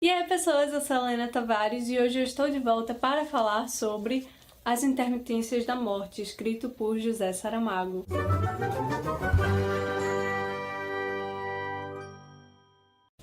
E aí pessoas, eu sou a Helena Tavares e hoje eu estou de volta para falar sobre As Intermitências da Morte, escrito por José Saramago.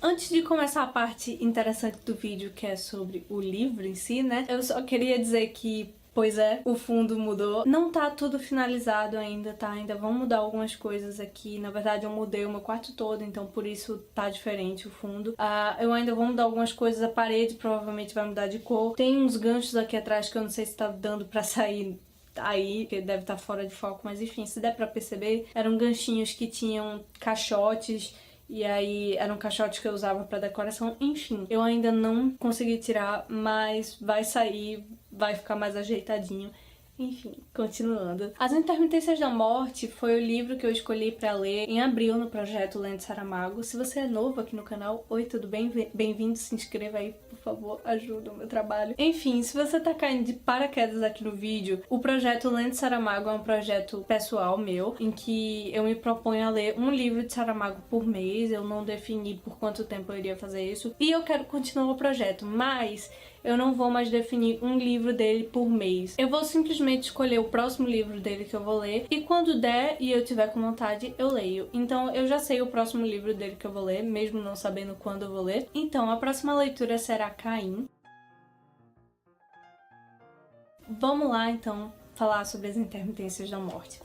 Antes de começar a parte interessante do vídeo, que é sobre o livro em si, né, eu só queria dizer que, pois é, o fundo mudou. Não tá tudo finalizado ainda, tá? Ainda vão mudar algumas coisas aqui. Na verdade, eu mudei o meu quarto todo, então por isso tá diferente o fundo. Eu ainda vou mudar algumas coisas, a parede provavelmente vai mudar de cor. Tem uns ganchos aqui atrás que eu não sei se tá dando pra sair aí, que deve estar fora de foco, mas enfim, se der pra perceber, eram ganchinhos que tinham caixotes. E aí eram caixotes que eu usava pra decoração, enfim. Eu ainda não consegui tirar, mas vai sair, vai ficar mais ajeitadinho. Enfim, continuando. As Intermitências da Morte foi o livro que eu escolhi pra ler em abril no projeto Lendo Saramago. Se você é novo aqui no canal, oi, tudo bem? Bem-vindo, se inscreva aí, por favor, ajuda o meu trabalho. Enfim, se você tá caindo de paraquedas aqui no vídeo, o projeto Lendo Saramago é um projeto pessoal meu, em que eu me proponho a ler um livro de Saramago por mês. Eu não defini por quanto tempo eu iria fazer isso, e eu quero continuar o projeto, mas eu não vou mais definir um livro dele por mês. Eu vou simplesmente escolher o próximo livro dele que eu vou ler, e quando der e eu tiver com vontade, eu leio. Então eu já sei o próximo livro dele que eu vou ler, mesmo não sabendo quando eu vou ler. Então a próxima leitura será Caim. Vamos lá então falar sobre as Intermitências da Morte.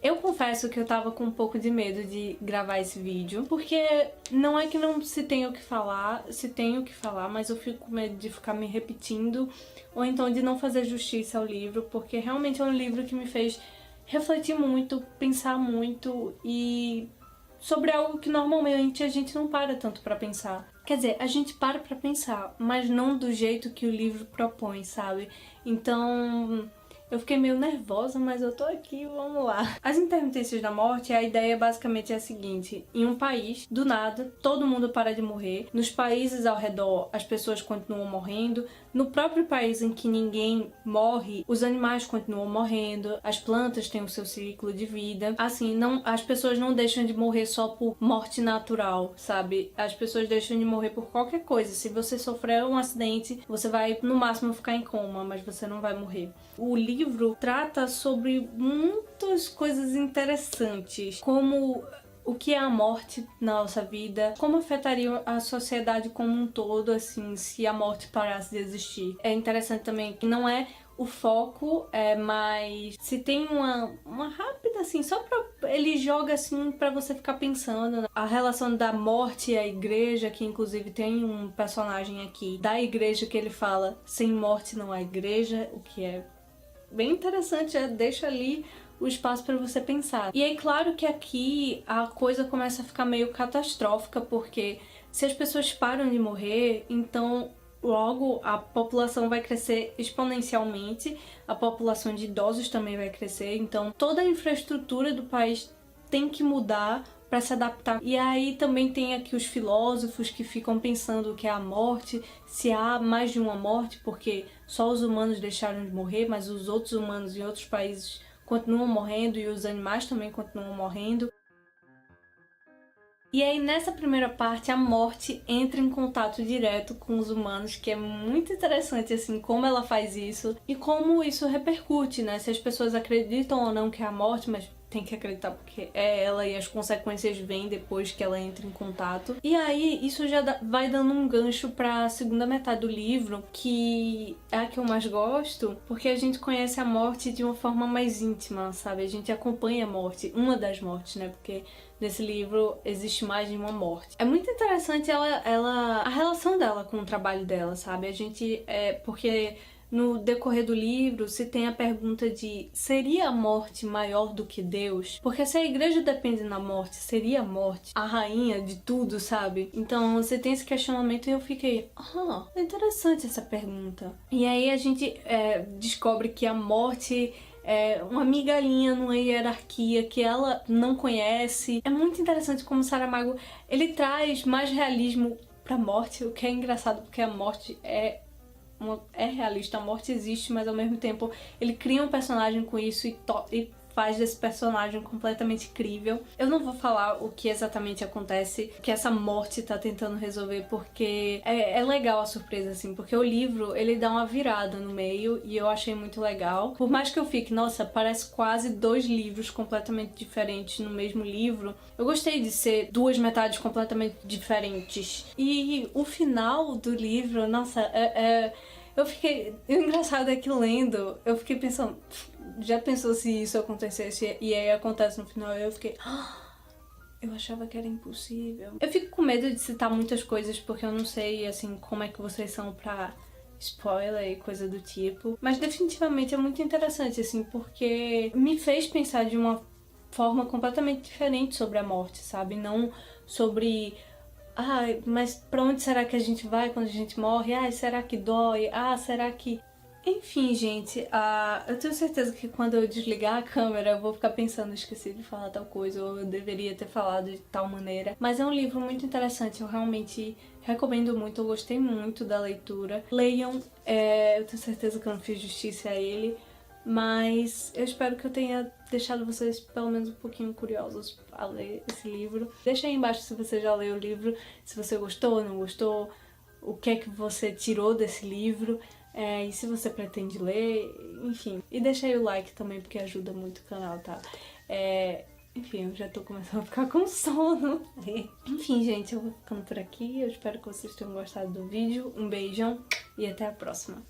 Eu confesso que eu tava com um pouco de medo de gravar esse vídeo, porque não é que não se tenha o que falar, se tem o que falar, mas eu fico com medo de ficar me repetindo, ou então de não fazer justiça ao livro, porque realmente é um livro que me fez refletir muito, pensar muito e sobre algo que normalmente a gente não para tanto pra pensar. Quer dizer, a gente para pra pensar, mas não do jeito que o livro propõe, sabe? Então eu fiquei meio nervosa, mas eu tô aqui, vamos lá. As Intermitências da Morte, a ideia basicamente é a seguinte: em um país, do nada, todo mundo para de morrer. Nos países ao redor, as pessoas continuam morrendo. No próprio país em que ninguém morre, os animais continuam morrendo. As plantas têm o seu ciclo de vida. Assim, as pessoas não deixam de morrer só por morte natural, sabe? As pessoas deixam de morrer por qualquer coisa. Se você sofrer um acidente, você vai, no máximo, ficar em coma, mas você não vai morrer. O livro trata sobre muitas coisas interessantes, como o que é a morte na nossa vida, como afetaria a sociedade como um todo, assim, se a morte parasse de existir. É interessante também que não é o foco, mas se tem uma rápida, assim, só pra... ele joga, assim, pra você ficar pensando. A relação da morte e a igreja, que inclusive tem um personagem aqui da igreja que ele fala: sem morte não há igreja, o que é bem interessante, deixa ali o espaço para você pensar. E aí, claro que aqui a coisa começa a ficar meio catastrófica, porque se as pessoas param de morrer, então logo a população vai crescer exponencialmente, a população de idosos também vai crescer, então toda a infraestrutura do país tem que mudar para se adaptar. E aí também tem aqui os filósofos que ficam pensando o que é a morte, se há mais de uma morte, porque só os humanos deixaram de morrer, mas os outros humanos em outros países continuam morrendo e os animais também continuam morrendo. E aí nessa primeira parte a morte entra em contato direto com os humanos, que é muito interessante assim como ela faz isso e como isso repercute, né? Se as pessoas acreditam ou não que é a morte, mas tem que acreditar porque é ela e as consequências vêm depois que ela entra em contato. E aí isso já vai dando um gancho pra segunda metade do livro, que é a que eu mais gosto, porque a gente conhece a morte de uma forma mais íntima, sabe? A gente acompanha a morte, uma das mortes, né? Porque nesse livro existe mais de uma morte. É muito interessante a relação dela com o trabalho dela, sabe? A gente, porque no decorrer do livro se tem a pergunta de: seria a morte maior do que Deus? Porque se a igreja depende da morte, seria a morte a rainha de tudo, sabe? Então você tem esse questionamento e eu fiquei, é interessante essa pergunta. E aí a gente descobre que a morte é uma migalhinha numa hierarquia que ela não conhece. É muito interessante como Saramago, ele traz mais realismo pra morte, o que é engraçado porque a morte é realista, a morte existe, mas ao mesmo tempo ele cria um personagem com isso e faz desse personagem completamente incrível. Eu não vou falar o que exatamente acontece, que essa morte tá tentando resolver, porque é legal a surpresa, assim, porque o livro, ele dá uma virada no meio e eu achei muito legal. Por mais que eu fique, nossa, parece quase 2 livros completamente diferentes no mesmo livro, eu gostei de ser 2 metades completamente diferentes. E o final do livro, nossa, eu fiquei... O engraçado é que lendo, eu fiquei pensando, já pensou se isso acontecesse e aí acontece no final? E eu fiquei... Eu achava que era impossível. Eu fico com medo de citar muitas coisas porque eu não sei, assim, como é que vocês são pra spoiler e coisa do tipo. Mas definitivamente é muito interessante, assim, porque me fez pensar de uma forma completamente diferente sobre a morte, sabe? Não sobre... mas pra onde será que a gente vai quando a gente morre? Será que dói? Será que... Enfim, gente, eu tenho certeza que quando eu desligar a câmera eu vou ficar pensando, esqueci de falar tal coisa, ou eu deveria ter falado de tal maneira. Mas é um livro muito interessante, eu realmente recomendo muito, eu gostei muito da leitura. Leiam, eu tenho certeza que eu não fiz justiça a ele, mas eu espero que eu tenha deixado vocês pelo menos um pouquinho curiosos a ler esse livro. Deixa aí embaixo se você já leu o livro, se você gostou ou não gostou, o que é que você tirou desse livro. E se você pretende ler, enfim. E deixa aí o like também, porque ajuda muito o canal, tá? Enfim, eu já tô começando a ficar com sono. Enfim, gente, eu vou ficando por aqui. Eu espero que vocês tenham gostado do vídeo. Um beijão e até a próxima.